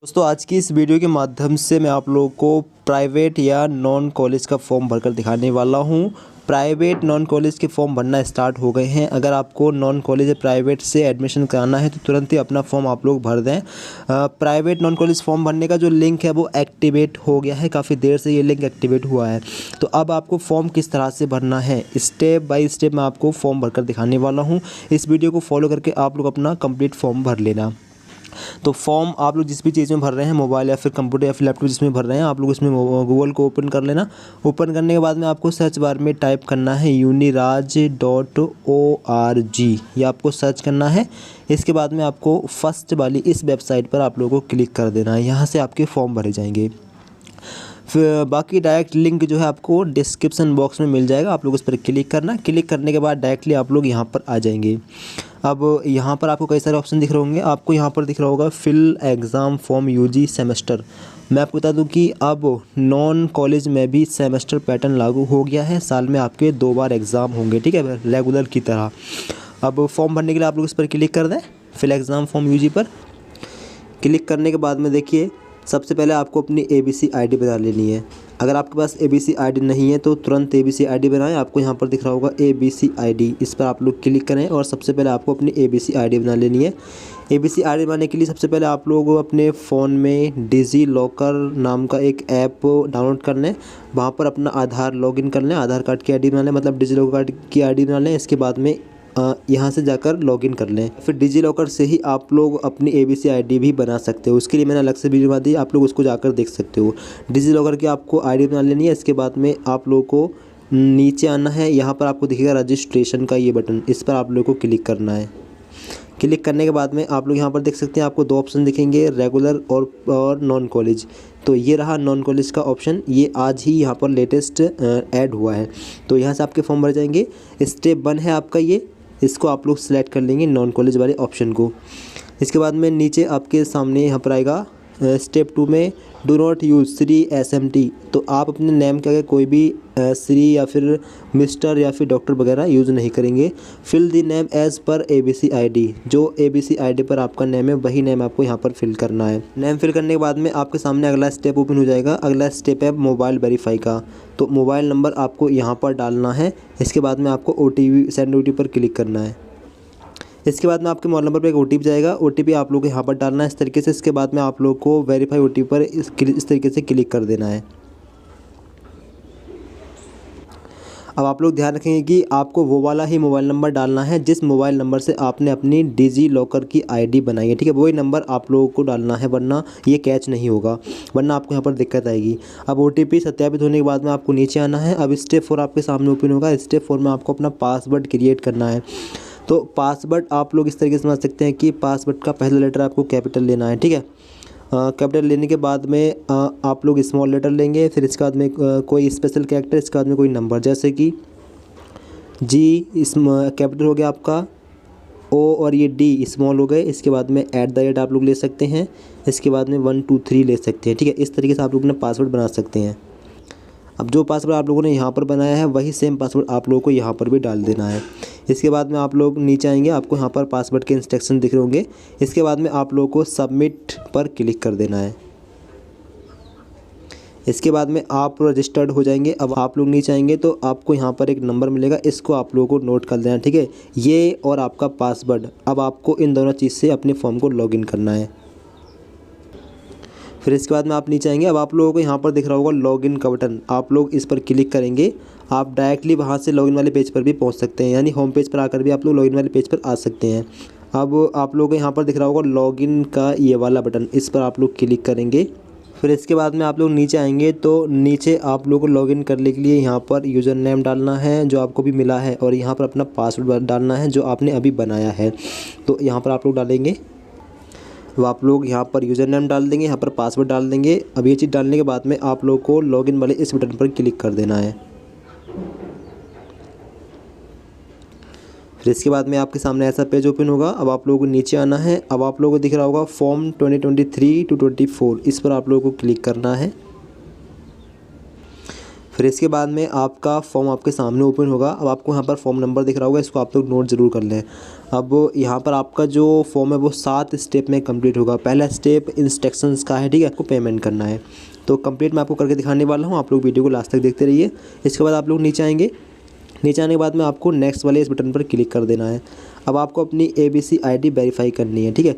दोस्तों आज की इस वीडियो के माध्यम से मैं आप लोगों को प्राइवेट या नॉन कॉलेज का फॉर्म भरकर दिखाने वाला हूं। प्राइवेट नॉन कॉलेज के फॉर्म भरना स्टार्ट हो गए हैं। अगर आपको नॉन कॉलेज या प्राइवेट से एडमिशन कराना है तो तुरंत ही अपना फॉर्म आप लोग भर दें। प्राइवेट नॉन कॉलेज फॉर्म भरने का जो लिंक है वो एक्टिवेट हो गया है, काफ़ी देर से ये लिंक एक्टिवेट हुआ है। तो अब आपको फॉर्म किस तरह से भरना है स्टेप बाय स्टेप मैं आपको फॉर्म भरकर दिखाने वाला हूँ। इस वीडियो को फॉलो करके आप लोग अपना कंप्लीट फॉर्म भर लेना। तो फॉर्म आप लोग जिस भी चीज़ में भर रहे हैं, मोबाइल या फिर कंप्यूटर या फिर लैपटॉप जिसमें भर रहे हैं, आप लोग उसमें गूगल को ओपन कर लेना। ओपन करने के बाद में आपको सर्च बार में टाइप करना है uniraj.org, ये आपको सर्च करना है। इसके बाद में आपको फर्स्ट वाली इस वेबसाइट पर आप लोगों को क्लिक कर देना है। यहाँ से आपके फॉर्म भरे जाएंगे। फिर बाकी डायरेक्ट लिंक जो है आपको डिस्क्रिप्शन बॉक्स में मिल जाएगा, आप लोग उस पर क्लिक करना। क्लिक करने के बाद डायरेक्टली आप लोग यहाँ पर आ जाएंगे। अब यहाँ पर आपको कई सारे ऑप्शन दिख रहे होंगे। आपको यहाँ पर दिख रहा होगा fill exam form UG semester. मैं आपको बता दूं कि अब नॉन कॉलेज में भी सेमेस्टर पैटर्न लागू हो गया है। साल में आपके 2 बार एग्ज़ाम होंगे, ठीक है, रेगुलर की तरह। अब फॉर्म भरने के लिए आप लोग इस पर क्लिक कर दें, फिल एग्ज़ाम फॉर्म यूजी पर। क्लिक करने के बाद में देखिए सबसे पहले आपको अपनी ABC ID बना लेनी है। अगर आपके पास ABC ID नहीं है तो तुरंत ABC ID बनाएं। आपको यहाँ पर दिख रहा होगा ABC ID, इस पर आप लोग क्लिक करें और सबसे पहले आपको अपनी ABC ID बना लेनी है। ABC ID बनाने के लिए सबसे पहले आप लोग अपने फ़ोन में डिजी लॉकर नाम का एक ऐप डाउनलोड कर लें। वहाँ पर अपना आधार लॉगिन कर लें, आधार कार्ड की ID बना लें, मतलब डिजी लॉकर की ID बना लें। इसके बाद में यहाँ से जाकर लॉगिन कर लें। फिर डिजी लॉकर से ही आप लोग अपनी ABC ID भी बना सकते हो। उसके लिए मैंने अलग से वीडियो बना दी, आप लोग उसको जाकर देख सकते हो। डिजी लॉकर की आपको ID बना लेनी है। इसके बाद में आप लोगों को नीचे आना है। यहाँ पर आपको दिखेगा रजिस्ट्रेशन का ये बटन, इस पर आप लोग को क्लिक करना है। क्लिक करने के बाद में आप लोग यहाँ पर देख सकते हैं, आपको 2 ऑप्शन दिखेंगे, रेगुलर और नॉन कॉलेज। तो ये रहा नॉन कॉलेज का ऑप्शन, ये आज ही यहाँ पर लेटेस्ट ऐड हुआ है। तो यहाँ से आपके फॉर्म भर जाएंगे। स्टेप 1 है आपका ये, इसको आप लोग सेलेक्ट कर लेंगे नॉन कॉलेज वाले ऑप्शन को। इसके बाद में नीचे आपके सामने यहाँ पर आएगा स्टेप 2 में do not use Shri SMT। तो आप अपने नेम के आगे कोई भी श्री या फिर मिस्टर या फिर डॉक्टर वगैरह यूज़ नहीं करेंगे। Fill the name as per ABC ID, जो ABC ID पर आपका नेम है वही नेम आपको यहाँ पर फिल करना है। नेम फिल करने के बाद में आपके सामने अगला स्टेप ओपन हो जाएगा। अगला स्टेप है मोबाइल वेरीफाई का। तो मोबाइल नंबर आपको यहाँ पर डालना है। इसके बाद में आपको OTP सेंड OTP पर क्लिक करना है। इसके बाद में आपके मोबाइल नंबर पे एक OTP जाएगा, OTP आप लोग को यहाँ पर डालना है इस तरीके से। इसके बाद में आप लोग को वेरीफाई OTP पर इस तरीके से क्लिक कर देना है। अब आप लोग ध्यान रखेंगे कि आपको वो वाला ही मोबाइल नंबर डालना है जिस मोबाइल नंबर से आपने अपनी डिजी लॉकर की ID बनाई है, ठीक है, वही नंबर आप लोगों को डालना है, वरना ये कैच नहीं होगा, वरना आपको यहाँ पर दिक्कत आएगी। अब OTP सत्यापित होने के बाद में आपको नीचे आना है। अब स्टेप 4 आपके सामने ओपन होगा। स्टेप 4 में आपको अपना पासवर्ड क्रिएट करना है। तो पासवर्ड आप लोग इस तरीके से समझ सकते हैं कि पासवर्ड का पहला लेटर आपको कैपिटल लेना है, ठीक है। कैपिटल लेने के बाद में आप लोग स्मॉल लेटर लेंगे। फिर इसके बाद में कोई स्पेशल कैरेक्टर, इसके बाद में कोई नंबर, जैसे कि G कैपिटल हो गया आपका, O और ये D स्मॉल हो गए। इसके बाद में @ आप लोग ले सकते हैं। इसके बाद में 1 2 3 ले सकते हैं, ठीक है। इस तरीके से आप लोग अपना पासवर्ड बना सकते हैं। अब जो पासवर्ड आप लोगों ने यहाँ पर बनाया है वही सेम पासवर्ड आप लोगों को यहाँ पर भी डाल देना है। इसके बाद में आप लोग नीचे आएंगे, आपको यहाँ पर पासवर्ड के इंस्ट्रक्शन दिख रहे होंगे। इसके बाद में आप लोगों को सबमिट पर क्लिक कर देना है। इसके बाद में आप रजिस्टर्ड हो जाएंगे। अब आप लोग नीचे आएंगे तो आपको यहाँ पर एक नंबर मिलेगा, इसको आप लोगों को नोट कर देना है, ठीक है, ये और आपका पासवर्ड। अब आपको इन दोनों चीज़ से अपने फॉर्म को लॉगिन करना है। फिर इसके बाद में आप नीचे आएंगे। अब आप लोगों को यहाँ पर दिख रहा होगा लॉगिन का बटन, आप लोग इस पर क्लिक करेंगे। आप डायरेक्टली वहाँ से लॉगिन वाले पेज पर भी पहुँच सकते हैं, यानी होम पेज पर आकर भी आप लोग लॉगिन वाले पेज पर आ सकते हैं। अब आप लोगों को यहाँ पर दिख रहा होगा लॉगिन का ये वाला बटन, इस पर आप लोग क्लिक करेंगे। फिर इसके बाद में आप लोग नीचे आएंगे तो नीचे आप लोगों को लॉगिन करने के लिए यहाँ पर यूज़र नेम डालना है जो आपको भी मिला है, और यहाँ पर अपना पासवर्ड डालना है जो आपने अभी बनाया है। तो यहाँ पर आप लोग डालेंगे, तो आप लोग यहाँ पर यूज़र नेम डाल देंगे, यहाँ पर पासवर्ड डाल देंगे। अब ये चीज़ डालने के बाद में आप लोग को लॉगिन वाले इस बटन पर क्लिक कर देना है। फिर इसके बाद में आपके सामने ऐसा पेज ओपन होगा। अब आप लोगों को नीचे आना है। अब आप लोगों को दिख रहा होगा फॉर्म 2023 to 24, इस पर आप लोगों को क्लिक करना है। फिर इसके बाद में आपका फॉर्म आपके सामने ओपन होगा। अब आपको यहाँ पर फॉर्म नंबर दिख रहा होगा, इसको आप लोग नोट ज़रूर कर लें। अब यहाँ पर आपका जो फॉर्म है वो 7 स्टेप में कंप्लीट होगा। पहला स्टेप इंस्ट्रक्शंस का है, ठीक है, आपको पेमेंट करना है। तो कंप्लीट मैं आपको करके दिखाने वाला हूँ, आप लोग वीडियो को लास्ट तक देखते रहिए। इसके बाद आप लोग नीचे आएंगे, नीचे आने के बाद में आपको नेक्स्ट वाले इस बटन पर क्लिक कर देना है। अब आपको अपनी ABC ID वेरीफाई करनी है, ठीक है।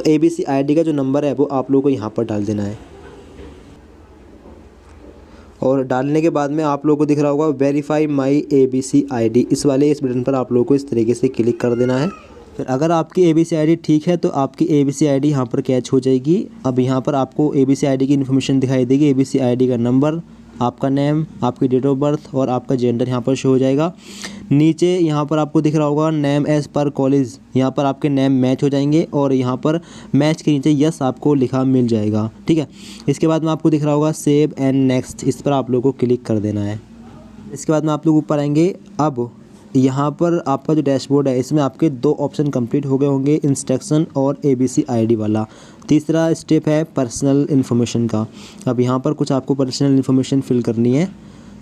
ABC ID का जो नंबर है वो आप लोगों को यहाँ पर डाल देना है, और डालने के बाद में आप लोगों को दिख रहा होगा वेरीफाई माई ABC ID, इस बटन पर आप लोगों को इस तरीके से क्लिक कर देना है। फिर अगर आपकी ABC ID ठीक है तो आपकी ABC ID यहाँ पर कैच हो जाएगी। अब यहाँ पर आपको ABC ID की इन्फॉर्मेशन दिखाई देगी, ABC ID का नंबर, आपका नेम, आपकी डेट ऑफ बर्थ और आपका जेंडर यहाँ पर शो हो जाएगा। नीचे यहाँ पर आपको दिख रहा होगा नेम एज़ पर कॉलेज, यहाँ पर आपके नेम मैच हो जाएंगे और यहाँ पर मैच के नीचे यस आपको लिखा मिल जाएगा, ठीक है। इसके बाद में आपको दिख रहा होगा सेव एंड नेक्स्ट, इस पर आप लोगों को क्लिक कर देना है। इसके बाद में आप लोग ऊपर आएंगे। अब यहाँ पर आपका जो डैशबोर्ड है इसमें आपके 2 ऑप्शन कंप्लीट हो गए होंगे, इंस्ट्रक्शन और ABC ID वाला। तीसरा स्टेप है पर्सनल इन्फॉर्मेशन का। अब यहाँ पर कुछ आपको पर्सनल इन्फॉर्मेशन फिल करनी है।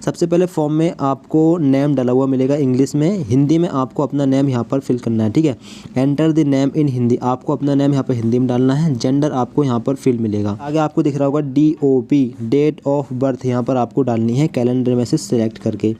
सबसे पहले फॉर्म में आपको नेम डाला हुआ मिलेगा इंग्लिश में, हिंदी में आपको अपना नेम यहाँ पर फिल करना है, ठीक है। Enter the name in Hindi, आपको अपना नेम यहाँ पर हिंदी में डालना है। जेंडर आपको यहाँ पर फिल मिलेगा। आगे आपको दिख रहा होगा DOB, डेट ऑफ बर्थ, यहाँ पर आपको डालनी है कैलेंडर में से सिलेक्ट करके।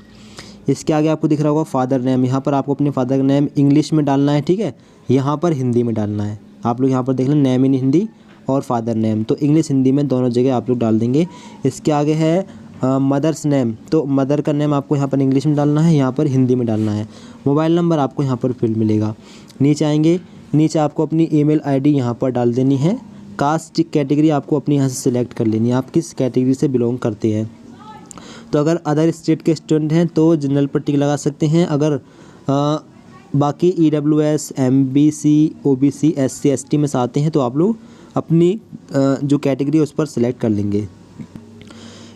इसके आगे आपको दिख रहा होगा फादर नेम, यहाँ पर आपको अपने फादर का नेम इंग्लिश में डालना है, ठीक है, यहाँ पर हिंदी में डालना है। आप लोग यहाँ पर देख लें नेम इन हिंदी और फादर नेम, तो इंग्लिश हिंदी में दोनों जगह आप लोग डाल देंगे। इसके आगे है मदर्स नेम, तो मदर का नेम आपको यहाँ पर इंग्लिश में डालना है, यहाँ पर हिंदी में डालना है। मोबाइल नंबर आपको यहाँ पर फिल मिलेगा। नीचे आएंगे, नीचे आपको अपनी ईमेल ID यहाँ पर डाल देनी है। कास्ट कैटेगरी आपको अपनी यहाँ से सिलेक्ट कर लेनी है, आप किस कैटेगरी से बिलोंग करते हैं। तो अगर अदर स्टेट के स्टूडेंट हैं तो जनरल पर टिक लगा सकते हैं। अगर बाकी EWS, MBC, OBC, SC, ST में से आते हैं तो आप लोग अपनी जो कैटेगरी है उस पर सिलेक्ट कर लेंगे।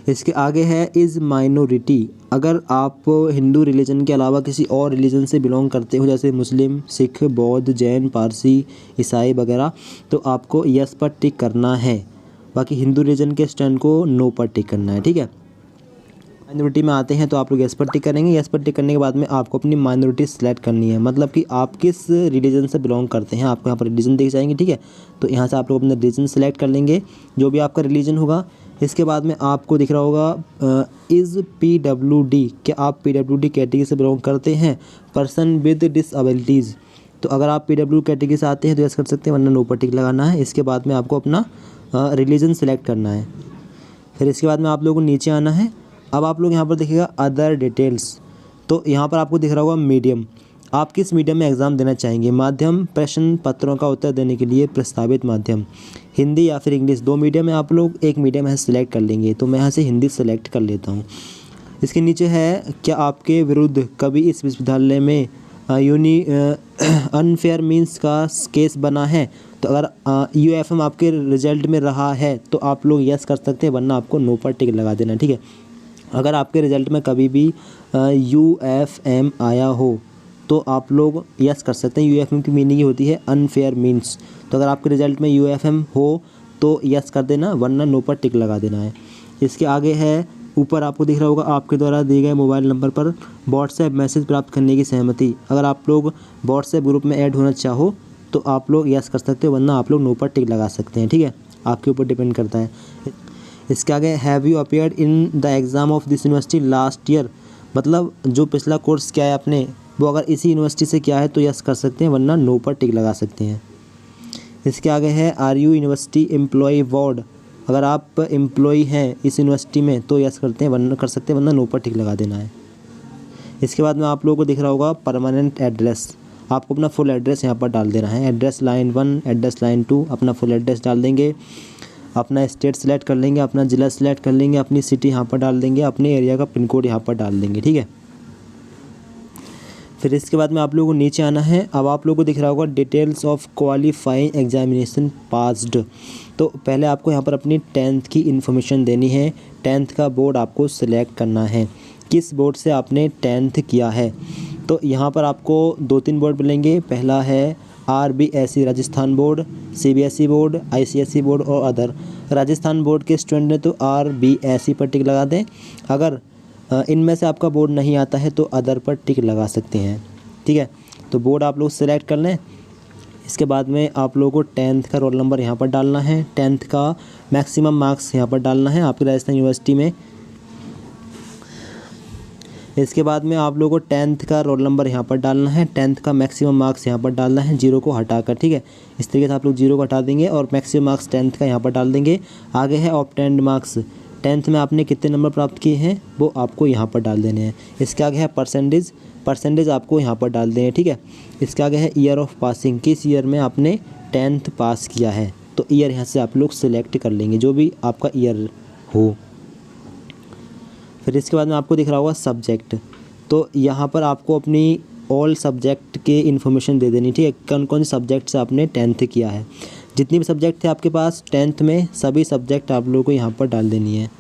इसके आगे है इज़ माइनॉरिटी, अगर आप हिंदू रिलीजन के अलावा किसी और रिलीजन से बिलोंग करते हो, जैसे मुस्लिम, सिख, बौद्ध, जैन, पारसी, ईसाई वगैरह, तो आपको यस पर टिक करना है। बाकी हिंदू रिलीजन के स्टूडेंट को नो पर टिक करना है, ठीक है। माइनॉरिटी में आते हैं तो आप लोग यस पर टिक करेंगे। यस पर टिक करने के बाद में आपको अपनी माइनॉरिटी सेलेक्ट करनी है, मतलब कि आप किस रिलीजन से बिलोंग करते हैं, आपको यहाँ पर रिलीजन दिख जाएंगे, ठीक है। तो यहाँ से आप लोग अपना रिलीजन सेलेक्ट कर लेंगे, जो भी आपका रिलीजन होगा। इसके बाद में आपको दिख रहा होगा इज़ PWD, क्या आप PWD कैटेगरी से बिलोंग करते हैं, पर्सन विद डिसएबिलिटीज़। तो अगर आप PWD कैटेगरी से आते हैं तो यस कर सकते हैं, वरना नो पर टिक लगाना है। इसके बाद में आपको अपना रिलीजन सेलेक्ट करना है। फिर इसके बाद में आप लोगों को नीचे आना है। अब आप लोग यहाँ पर देखिएगा अदर डिटेल्स, तो यहाँ पर आपको दिख रहा होगा मीडियम, आप किस मीडियम में एग्ज़ाम देना चाहेंगे। माध्यम, प्रश्न पत्रों का उत्तर देने के लिए प्रस्तावित माध्यम, हिंदी या फिर इंग्लिश, 2 मीडियम है, आप लोग एक मीडियम है सेलेक्ट कर लेंगे। तो मैं यहाँ से हिंदी सेलेक्ट कर लेता हूँ। इसके नीचे है क्या आपके विरुद्ध कभी इस विश्वविद्यालय में अनफेयर मीन्स का केस बना है। तो अगर UFM आपके रिजल्ट में रहा है तो आप लोग यस कर सकते हैं, वरना आपको नो पर टिक लगा देना, ठीक है। अगर आपके रिज़ल्ट में कभी भी UFM आया हो तो आप लोग यस कर सकते हैं। UFM की मीनिंग होती है अनफेयर मीन्स, तो अगर आपके रिज़ल्ट में UFM हो तो यस कर देना, वरना नो पर टिक लगा देना है। इसके आगे है, ऊपर आपको दिख रहा होगा आपके द्वारा दिए गए मोबाइल नंबर पर व्हाट्सएप मैसेज प्राप्त करने की सहमति। अगर आप लोग व्हाट्सएप ग्रुप में ऐड होना चाहो तो आप लोग यस कर सकते हो, वरना आप लोग नो पर टिक लगा सकते हैं, ठीक है, आपके ऊपर डिपेंड करता है। इसके आगे have you appeared in the exam of this university last year, मतलब जो पिछला कोर्स किया है आपने वो अगर इसी यूनिवर्सिटी से किया है तो यस कर सकते हैं, वरना नो पर टिक लगा सकते हैं। इसके आगे है R U university employ board, अगर आप एम्प्लॉय हैं इस यूनिवर्सिटी में तो यस करते हैं, वरना कर सकते हैं, वरना नो पर टिक लगा देना है। इसके बाद में आप लोगों को दिख रहा होगा परमानेंट एड्रेस, आपको अपना फुल एड्रेस यहाँ पर डाल देना है। एड्रेस लाइन 1, एड्रेस लाइन 2, अपना फुल एड्रेस डाल देंगे। अपना स्टेट सेलेक्ट कर लेंगे, अपना ज़िला सेलेक्ट कर लेंगे, अपनी सिटी यहाँ पर डाल देंगे, अपने एरिया का पिन कोड यहाँ पर डाल देंगे, ठीक है। फिर इसके बाद में आप लोगों को नीचे आना है। अब आप लोगों को दिख रहा होगा details of qualifying examination passed, तो पहले आपको यहाँ पर अपनी 10th की इन्फॉर्मेशन देनी है। 10th का बोर्ड आपको सिलेक्ट करना है, किस बोर्ड से आपने 10th किया है। तो यहाँ पर आपको 2-3 बोर्ड मिलेंगे, पहला है RBSE Rajasthan board, CBSE board, ICSE board और अदर। राजस्थान बोर्ड के स्टूडेंट ने तो RBSE पर टिक लगा दें। अगर इनमें से आपका बोर्ड नहीं आता है तो अदर पर टिक लगा सकते हैं। ठीक है, तो बोर्ड आप लोग सेलेक्ट कर लें। इसके बाद में आप लोगों को 10th का रोल नंबर यहाँ पर डालना है, 10th का मैक्सिमम मार्क्स यहाँ पर डालना है आपकी राजस्थान यूनिवर्सिटी में। इसके बाद में आप लोगों को 10th का रोल नंबर यहाँ पर डालना है, 10th का मैक्सिमम मार्क्स यहाँ पर डालना है, 0 को हटाकर। ठीक है, इस तरीके से आप लोग 0 को हटा देंगे और मैक्सिमम मार्क्स 10th का यहाँ पर डाल देंगे। आगे है ऑब्टेन्ड मार्क्स, 10th में आपने कितने नंबर प्राप्त किए हैं वो आपको यहाँ पर डाल देने हैं। इसके आगे है परसेंटेज आपको यहाँ पर डाल दें। ठीक है, इसके आगे है ईयर ऑफ पासिंग, किस ईयर में आपने 10th पास किया है, तो ईयर यहाँ से आप लोग सिलेक्ट कर लेंगे, जो भी आपका ईयर हो। फिर इसके बाद में आपको दिख रहा होगा सब्जेक्ट, तो यहाँ पर आपको अपनी ऑल सब्जेक्ट के इन्फॉर्मेशन दे देनी। ठीक है, कौन कौन से सब्जेक्ट से आपने 10th किया है, जितनी भी सब्जेक्ट थे आपके पास 10th में सभी सब्जेक्ट आप लोगों को यहाँ पर डाल देनी है।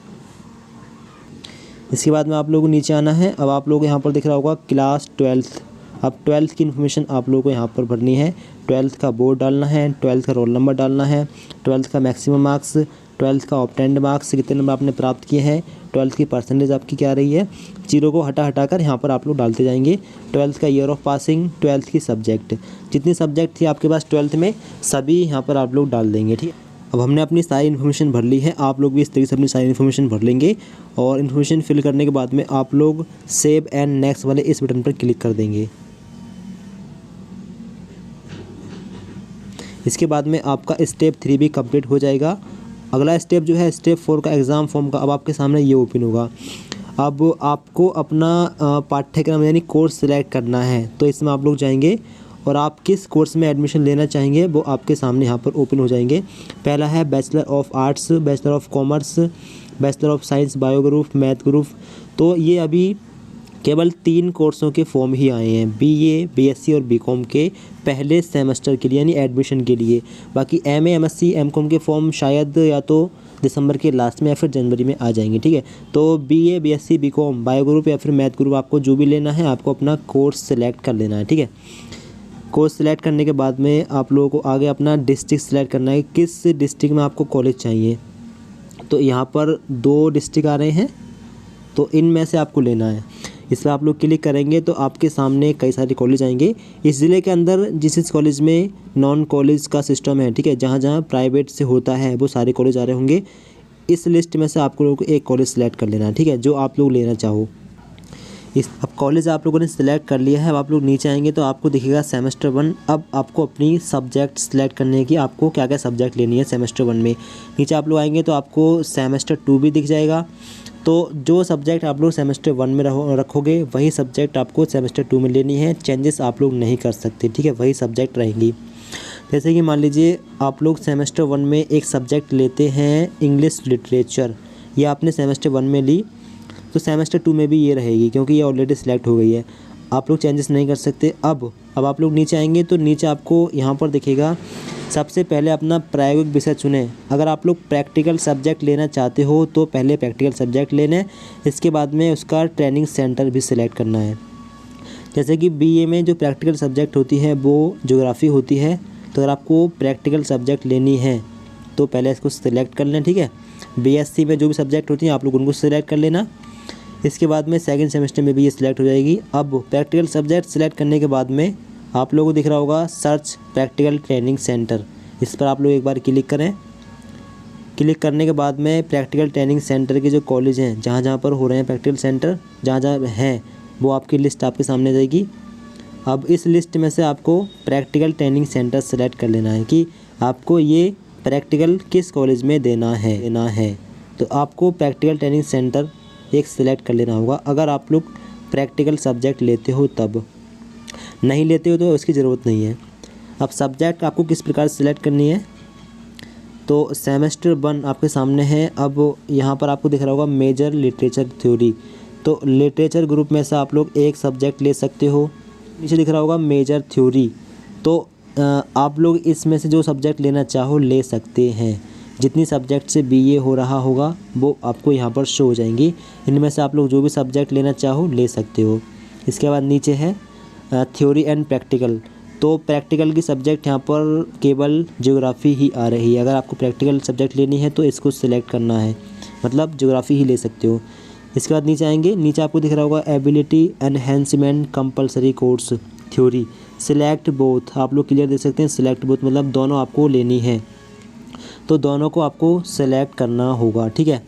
इसके बाद में आप लोगों को नीचे आना है। अब आप लोग यहाँ पर दिख रहा होगा क्लास 12th, अब 12th की इन्फॉर्मेशन आप लोगों को यहाँ पर भरनी है। 12th का बोर्ड डालना है, 12th का रोल नंबर डालना है, 12th का मैक्सिमम मार्क्स, 12th का ऑब्टेन्ड मार्क्स कितने नंबर आपने प्राप्त किए हैं, 12th की परसेंटेज आपकी क्या रही है, 0 को हटाकर यहाँ पर आप लोग डालते जाएंगे। 12th का ईयर ऑफ पासिंग, 12th की सब्जेक्ट, जितनी सब्जेक्ट थी आपके पास 12th में सभी यहाँ पर आप लोग डाल देंगे। ठीक है, अब हमने अपनी सारी इन्फॉर्मेशन भर ली है, आप लोग भी इस तरीके से अपनी सारी इन्फॉर्मेशन भर लेंगे और इन्फॉर्मेशन फिल करने के बाद में आप लोग सेव एंड नेक्स्ट वाले इस बटन पर क्लिक कर देंगे। इसके बाद में आपका स्टेप 3 भी कंप्लीट हो जाएगा। अगला स्टेप जो है स्टेप 4 का एग्ज़ाम फॉर्म का, अब आपके सामने ये ओपन होगा। अब आपको अपना पाठ्यक्रम यानी कोर्स सिलेक्ट करना है, तो इसमें आप लोग जाएंगे और आप किस कोर्स में एडमिशन लेना चाहेंगे वो आपके सामने यहाँ पर ओपन हो जाएंगे। पहला है bachelor of arts, bachelor of commerce, bachelor of science bio group, math group. तो ये अभी केवल 3 कोर्सों के फॉर्म ही आए हैं, BA, BSc और BCom के पहले सेमेस्टर के लिए यानी एडमिशन के लिए। बाकी MA, MSc, MCom के फॉर्म शायद या तो दिसंबर के लास्ट में या फिर जनवरी में आ जाएंगे। ठीक है, तो BA, BSc, BCom, bio group या फिर मैथ ग्रुप आपको जो भी लेना है आपको अपना कोर्स सेलेक्ट कर लेना है। ठीक है, कोर्स सेलेक्ट करने के बाद में आप लोगों को आगे अपना डिस्ट्रिक्ट सेलेक्ट करना है, किस डिस्ट्रिक्ट में आपको कॉलेज चाहिए। तो यहाँ पर 2 डिस्ट्रिक्ट आ रहे हैं, तो इनमें से आपको लेना है। इस पर आप लोग क्लिक करेंगे तो आपके सामने कई सारे कॉलेज आएंगे। इस ज़िले के अंदर जिस कॉलेज में नॉन कॉलेज का सिस्टम है, ठीक है, जहाँ जहाँ प्राइवेट से होता है वो सारे कॉलेज आ रहे होंगे। इस लिस्ट में से आपको लोगों को एक कॉलेज सेलेक्ट कर लेना है। ठीक है, जो आप लोग लेना चाहो। अब कॉलेज आप लोगों ने सिलेक्ट कर लिया है। अब आप लोग नीचे आएंगे तो आपको दिखेगा सेमेस्टर 1। अब आपको अपनी सब्जेक्ट सेलेक्ट करने की आपको क्या क्या सब्जेक्ट लेनी है सेमेस्टर 1 में। नीचे आप लोग आएंगे तो आपको सेमेस्टर 2 भी दिख जाएगा। तो जो सब्जेक्ट आप लोग सेमेस्टर 1 में रखोगे वही सब्जेक्ट आपको सेमेस्टर 2 में लेनी है, चेंजेस आप लोग नहीं कर सकते। ठीक है, वही सब्जेक्ट रहेंगी। जैसे कि मान लीजिए आप लोग सेमेस्टर 1 में एक सब्जेक्ट लेते हैं इंग्लिश लिटरेचर, ये आपने सेमेस्टर 1 में ली, तो सेमेस्टर 2 में भी ये रहेगी क्योंकि ये ऑलरेडी सिलेक्ट हो गई है। आप लोग चेंजेस नहीं कर सकते। अब आप लोग नीचे आएंगे तो नीचे आपको यहाँ पर दिखेगा सबसे पहले अपना प्रायोगिक विषय चुनें। अगर आप लोग प्रैक्टिकल सब्जेक्ट लेना चाहते हो तो पहले प्रैक्टिकल सब्जेक्ट लेना है, इसके बाद में उसका ट्रेनिंग सेंटर भी सिलेक्ट करना है। जैसे कि BA में जो प्रैक्टिकल सब्जेक्ट होती है वो ज्योग्राफी होती है, तो अगर आपको प्रैक्टिकल सब्जेक्ट लेनी है तो पहले इसको सिलेक्ट कर लें। ठीक है, BSc में जो भी सब्जेक्ट होती हैं आप लोग उनको सिलेक्ट कर लेना। इसके बाद में सेकंड सेमेस्टर में भी ये सिलेक्ट हो जाएगी। अब प्रैक्टिकल सब्जेक्ट सिलेक्ट करने के बाद में आप लोगों को दिख रहा होगा सर्च प्रैक्टिकल ट्रेनिंग सेंटर, इस पर आप लोग एक बार क्लिक करें। क्लिक करने के बाद में प्रैक्टिकल ट्रेनिंग सेंटर के जो कॉलेज हैं जहाँ जहाँ पर हो रहे हैं प्रैक्टिकल सेंटर जहाँ जहाँ हैं वो आपकी लिस्ट आपके सामने जाएगी। अब इस लिस्ट में से आपको प्रैक्टिकल ट्रेनिंग सेंटर सेलेक्ट कर लेना है कि आपको ये प्रैक्टिकल किस कॉलेज में देना है। तो आपको प्रैक्टिकल ट्रेनिंग सेंटर एक सिलेक्ट कर लेना होगा अगर आप लोग प्रैक्टिकल सब्जेक्ट लेते हो तब, नहीं लेते हो तो इसकी ज़रूरत नहीं है। अब सब्जेक्ट आपको किस प्रकार सिलेक्ट करनी है, तो सेमेस्टर 1 आपके सामने है। अब यहाँ पर आपको दिख रहा होगा मेजर लिटरेचर थ्योरी, तो लिटरेचर ग्रुप में से आप लोग एक सब्जेक्ट ले सकते हो। नीचे दिख रहा होगा मेजर थ्योरी, तो आप लोग इसमें से जो सब्जेक्ट लेना चाहो ले सकते हैं। जितनी सब्जेक्ट से BA हो रहा होगा वो आपको यहाँ पर शो हो जाएंगी, इनमें से आप लोग जो भी सब्जेक्ट लेना चाहो ले सकते हो। इसके बाद नीचे है थ्योरी एंड प्रैक्टिकल, तो प्रैक्टिकल की सब्जेक्ट यहाँ पर केवल ज्योग्राफी ही आ रही है। अगर आपको प्रैक्टिकल सब्जेक्ट लेनी है तो इसको सिलेक्ट करना है, मतलब ज्योग्राफी ही ले सकते हो। इसके बाद नीचे आएंगे, नीचे आपको दिख रहा होगा ability enhancement compulsory course theory, select both. आप लोग क्लियर देख सकते हैं, सिलेक्ट बोथ मतलब दोनों आपको लेनी है, तो दोनों को आपको सेलेक्ट करना होगा, ठीक है।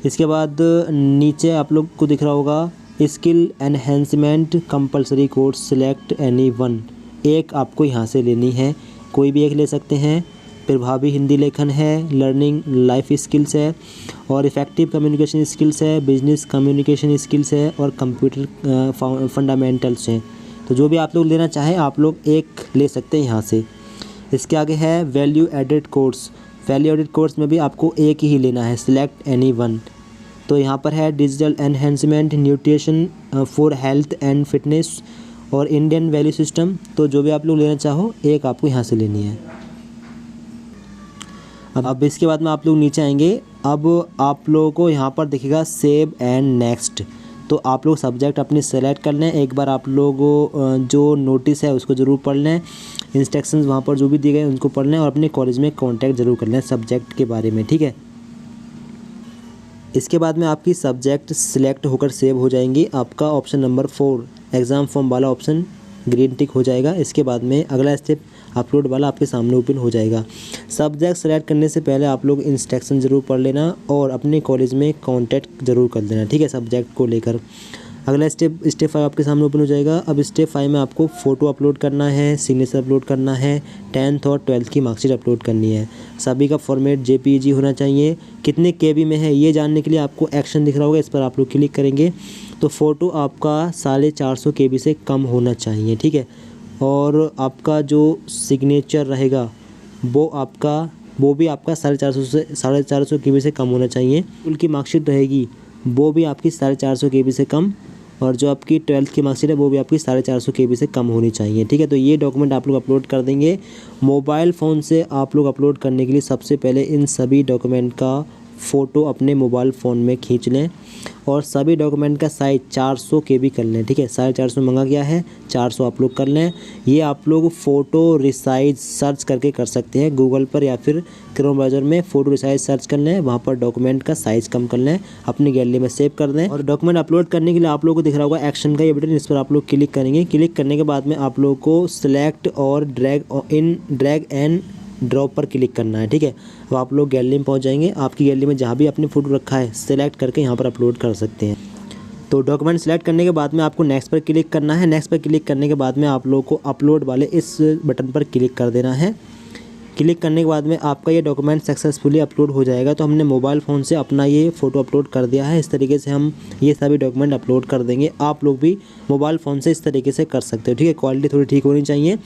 इसके बाद नीचे आप लोग को दिख रहा होगा skill enhancement compulsory course, select any one. एक आपको यहाँ से लेनी है, कोई भी एक ले सकते हैं। प्रभावी हिंदी लेखन है, लर्निंग लाइफ स्किल्स है, और इफ़ेक्टिव कम्युनिकेशन स्किल्स है, बिजनेस कम्युनिकेशन स्किल्स है, और कंप्यूटर फंडामेंटल्स हैं। तो जो भी आप लोग लेना चाहें आप लोग एक ले सकते हैं यहाँ से। इसके आगे है value added course. Value added course में भी आपको एक ही लेना है, सिलेक्ट एनी वन। तो यहाँ पर है digital enhancement, nutrition for health and fitness, और इंडियन वैल्यू सिस्टम। तो जो भी आप लोग लेना चाहो एक आपको यहाँ से लेनी है। अब इसके बाद में आप लोग नीचे आएंगे, अब आप लोगों को यहाँ पर दिखेगा सेव एंड नेक्स्ट। तो आप लोग सब्जेक्ट अपनी सेलेक्ट कर लें। एक बार आप लोग जो नोटिस है उसको ज़रूर पढ़ लें, इंस्ट्रक्शंस वहाँ पर जो भी दिए गए उनको पढ़ लें, और अपने कॉलेज में कांटेक्ट ज़रूर कर लें सब्जेक्ट के बारे में, ठीक है। इसके बाद में आपकी सब्जेक्ट सिलेक्ट होकर सेव हो जाएंगी। आपका ऑप्शन नंबर 4 एग्ज़ाम फॉर्म वाला ऑप्शन ग्रीन टिक हो जाएगा। इसके बाद में अगला स्टेप अपलोड वाला आपके सामने ओपन हो जाएगा। सब्जेक्ट सेलेक्ट करने से पहले आप लोग इंस्ट्रक्शन ज़रूर पढ़ लेना और अपने कॉलेज में कांटेक्ट ज़रूर कर लेना, ठीक है, सब्जेक्ट को लेकर। अगला स्टेप 5 आपके सामने ओपन हो जाएगा। अब स्टेप 5 में आपको फ़ोटो अपलोड करना है, सिग्नेचर अपलोड करना है, 10th और 12th की मार्कशीट अपलोड करनी है। सभी का फॉर्मेट JPEG होना चाहिए। कितने KB में है ये जानने के लिए आपको एक्शन दिख रहा होगा, इस पर आप लोग क्लिक करेंगे तो फ़ोटो आपका 450 KB से कम होना चाहिए, ठीक है। और आपका जो सिग्नेचर रहेगा वो भी आपका 450 KB से कम होना चाहिए। उनकी मार्कशीट रहेगी वो भी आपकी 450 KB से कम, और जो आपकी 12th की मार्कशीट है वो भी आपकी 450 KB से कम होनी चाहिए, ठीक है। तो ये डॉक्यूमेंट आप लोग अपलोड कर देंगे। मोबाइल फ़ोन से आप लोग अपलोड करने के लिए सबसे पहले इन सभी डॉक्यूमेंट का फ़ोटो अपने मोबाइल फ़ोन में खींच लें, और सभी डॉक्यूमेंट का साइज़ 400 KB कर लें, ठीक है। 450 मंगा गया है, 400 आप लोग कर लें। ये आप लोग फ़ोटो रिसाइज सर्च करके कर सकते हैं गूगल पर, या फिर क्रोम ब्राउज़र में फ़ोटो रिसाइज सर्च कर लें, वहाँ पर डॉक्यूमेंट का साइज़ कम कर लें, अपनी गैलरी में सेव कर दें। और डॉक्यूमेंट अपलोड करने के लिए आप लोगों को दिख रहा होगा एक्शन का ये बटन, इस पर आप लोग क्लिक करेंगे। क्लिक करने के बाद में आप लोगों को सिलेक्ट और ड्रैग एंड ड्रॉप पर क्लिक करना है, ठीक है। अब आप लोग गैलरी में पहुंच जाएंगे। आपकी गैलरी में जहां भी आपने फ़ोटो रखा है सेलेक्ट करके यहां पर अपलोड कर सकते हैं। तो डॉक्यूमेंट सेलेक्ट करने के बाद में आपको नेक्स्ट पर क्लिक करना है। नेक्स्ट पर क्लिक करने के बाद में आप लोगों को अपलोड वाले इस बटन पर क्लिक कर देना है। क्लिक करने के बाद में आपका ये डॉक्यूमेंट सक्सेसफुली अपलोड हो जाएगा। तो हमने मोबाइल फ़ोन से अपना ये फ़ोटो अपलोड कर दिया है। इस तरीके से हम ये सभी डॉक्यूमेंट अपलोड कर देंगे। आप लोग भी मोबाइल फ़ोन से इस तरीके से कर सकते हो, ठीक है। क्वालिटी थोड़ी ठीक होनी चाहिए।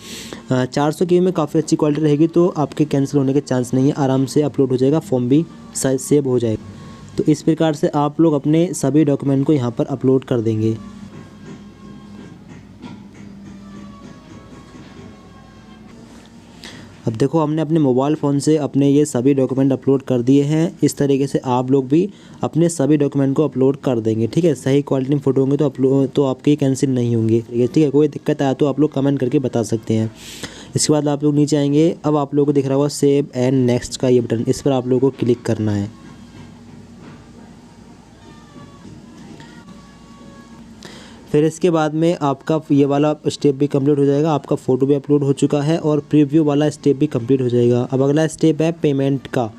400 KB में काफ़ी अच्छी क्वालिटी रहेगी तो आपके कैंसिल होने के चांस नहीं है, आराम से अपलोड हो जाएगा, फॉर्म भी सेव हो जाएगा। तो इस प्रकार से आप लोग अपने सभी डॉक्यूमेंट को यहाँ पर अपलोड कर देंगे। अब देखो हमने अपने मोबाइल फ़ोन से अपने ये सभी डॉक्यूमेंट अपलोड कर दिए हैं। इस तरीके से आप लोग भी अपने सभी डॉक्यूमेंट को अपलोड कर देंगे, ठीक है। सही क्वालिटी में फ़ोटो होंगे तो आपके कैंसिल नहीं होंगे, ठीक है। कोई दिक्कत आया तो आप लोग कमेंट करके बता सकते हैं। इसके बाद आप लोग नीचे आएंगे। अब आप लोगों को दिख रहा होगा सेव एंड नेक्स्ट का ये बटन, इस पर आप लोगों को क्लिक करना है। फिर इसके बाद में आपका ये वाला स्टेप भी कंप्लीट हो जाएगा। आपका फ़ोटो भी अपलोड हो चुका है और प्रीव्यू वाला स्टेप भी कंप्लीट हो जाएगा। अब अगला स्टेप है पेमेंट का,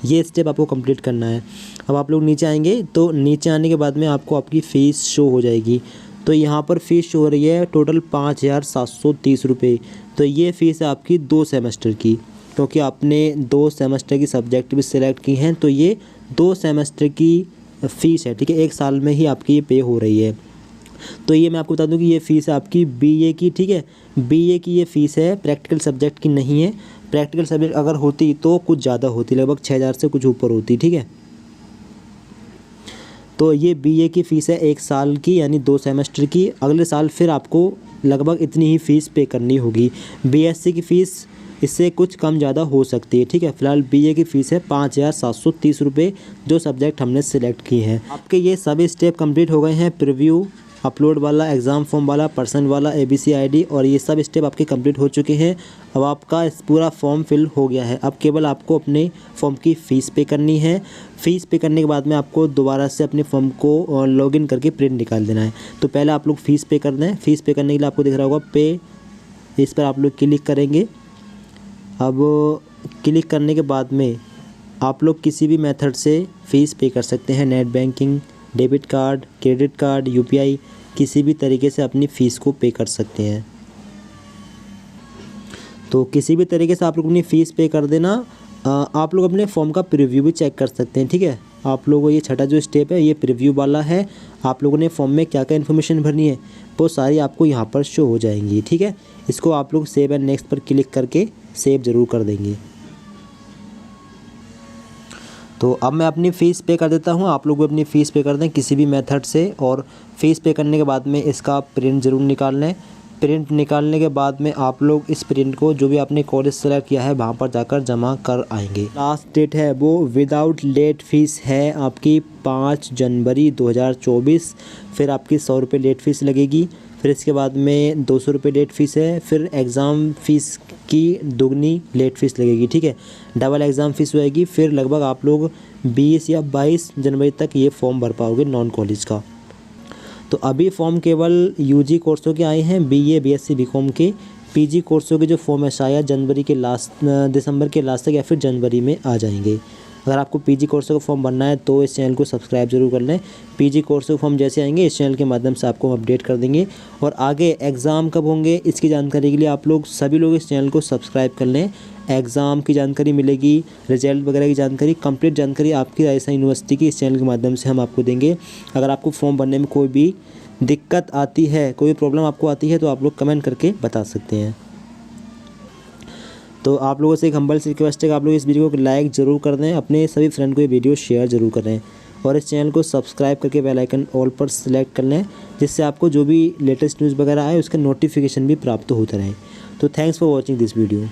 ये स्टेप आपको कंप्लीट करना है। अब आप लोग नीचे आएंगे तो नीचे आने के बाद में आपको आपकी फ़ीस शो हो जाएगी। तो यहाँ पर फ़ीस शो हो रही है टोटल 5730 रुपये। तो ये फ़ीस है आपकी 2 सेमेस्टर की, क्योंकि आपने 2 सेमेस्टर की सब्जेक्ट भी सिलेक्ट की हैं। तो ये 2 सेमेस्टर की फ़ीस है, ठीक है। 1 साल में ही आपकी ये पे हो रही है। तो ये मैं आपको बता दूं कि ये फ़ीस है आपकी BA की, ठीक है। BA की ये फ़ीस है, प्रैक्टिकल सब्जेक्ट की नहीं है। प्रैक्टिकल सब्जेक्ट अगर होती तो कुछ ज़्यादा होती, लगभग 6000 से कुछ ऊपर होती, ठीक है। तो ये BA की फ़ीस है 1 साल की, यानी 2 सेमेस्टर की। अगले साल फिर आपको लगभग इतनी ही फ़ीस पे करनी होगी। BSc की फ़ीस इससे कुछ कम ज़्यादा हो सकती है, ठीक है। फ़िलहाल BA की फ़ीस है 5730 रुपये, जो सब्जेक्ट हमने सेलेक्ट किए हैं। आपके ये सभी स्टेप कंप्लीट हो गए हैं। प्रीव्यू अपलोड वाला, एग्ज़ाम फॉर्म वाला, पर्सन वाला, ABC ID और ये सब स्टेप आपके कंप्लीट हो चुके हैं। अब आपका इस पूरा फॉर्म फिल हो गया है। अब केवल आपको अपने फॉर्म की फ़ीस पे करनी है। फ़ीस पे करने के बाद में आपको दोबारा से अपने फॉर्म को लॉगिन करके प्रिंट निकाल देना है। तो पहले आप लोग फ़ीस पे कर दें। फ़ीस पे करने के लिए आपको दिख रहा होगा पे, इस पर आप लोग क्लिक करेंगे। अब क्लिक करने के बाद में आप लोग किसी भी मेथड से फ़ीस पे कर सकते हैं। Net banking, debit card, credit card, UPI, किसी भी तरीके से अपनी फ़ीस को पे कर सकते हैं। तो किसी भी तरीके से आप लोग अपनी फ़ीस पे कर देना। आप लोग अपने फॉर्म का प्रीव्यू भी चेक कर सकते हैं, ठीक है। आप लोगों को ये छठा जो स्टेप है ये प्रीव्यू वाला है। आप लोगों ने फॉर्म में क्या क्या इन्फॉर्मेशन भरनी है वो सारी आपको यहाँ पर शो हो जाएंगी, ठीक है। इसको आप लोग सेव एंड नेक्स्ट पर क्लिक करके सेव ज़रूर कर देंगे। तो अब मैं अपनी फ़ीस पे कर देता हूँ। आप लोग भी अपनी फ़ीस पे कर दें किसी भी मेथड से, और फ़ीस पे करने के बाद में इसका प्रिंट ज़रूर निकाल लें। प्रिंट निकालने के बाद में आप लोग इस प्रिंट को जो भी आपने कॉलेज सेलेक्ट किया है वहाँ पर जाकर जमा कर आएंगे। लास्ट डेट है वो विदाउट लेट फ़ीस है आपकी 5 जनवरी 2024। फिर आपकी 100 रुपये लेट फ़ीस लगेगी। फिर इसके बाद में 200 रुपये लेट फ़ीस है। फिर एग्ज़ाम फ़ीस की दुगनी लेट फ़ीस लगेगी, ठीक है। डबल एग्ज़ाम फ़ीस होएगी। फिर लगभग आप लोग 20 या 22 जनवरी तक ये फॉर्म भर पाओगे नॉन कॉलेज का। तो अभी फॉर्म केवल UG कोर्सों के आए हैं, BA BSc BCom के। PG कोर्सों के जो फॉर्म है शायद जनवरी के लास्ट, दिसंबर के लास्ट तक या फिर जनवरी में आ जाएंगे। अगर आपको PG कोर्सों का फॉर्म भरना है तो इस चैनल को सब्सक्राइब जरूर कर लें। PG कोर्सों के फॉर्म जैसे आएंगे इस चैनल के माध्यम से आपको हम अपडेट कर देंगे। और आगे एग्ज़ाम कब होंगे इसकी जानकारी के लिए आप लोग सभी लोग इस चैनल को सब्सक्राइब कर लें। एग्ज़ाम की जानकारी मिलेगी, रिजल्ट वगैरह की जानकारी, कंप्लीट जानकारी आपकी राजस्थान यूनिवर्सिटी की इस चैनल के माध्यम से हम आपको देंगे। अगर आपको फॉर्म भरने में कोई भी दिक्कत आती है, कोई प्रॉब्लम आपको आती है तो आप लोग कमेंट करके बता सकते हैं। तो आप लोगों से एक हम्बल सी रिक्वेस्ट है कि आप लोग इस वीडियो को लाइक ज़रूर कर दें, अपने सभी फ्रेंड को ये वीडियो शेयर ज़रूर करें और इस चैनल को सब्सक्राइब करके बेल आइकन ऑल पर सेलेक्ट कर लें, जिससे आपको जो भी लेटेस्ट न्यूज़ वगैरह आए उसका नोटिफिकेशन भी प्राप्त होता रहे। तो thanks for watching this video.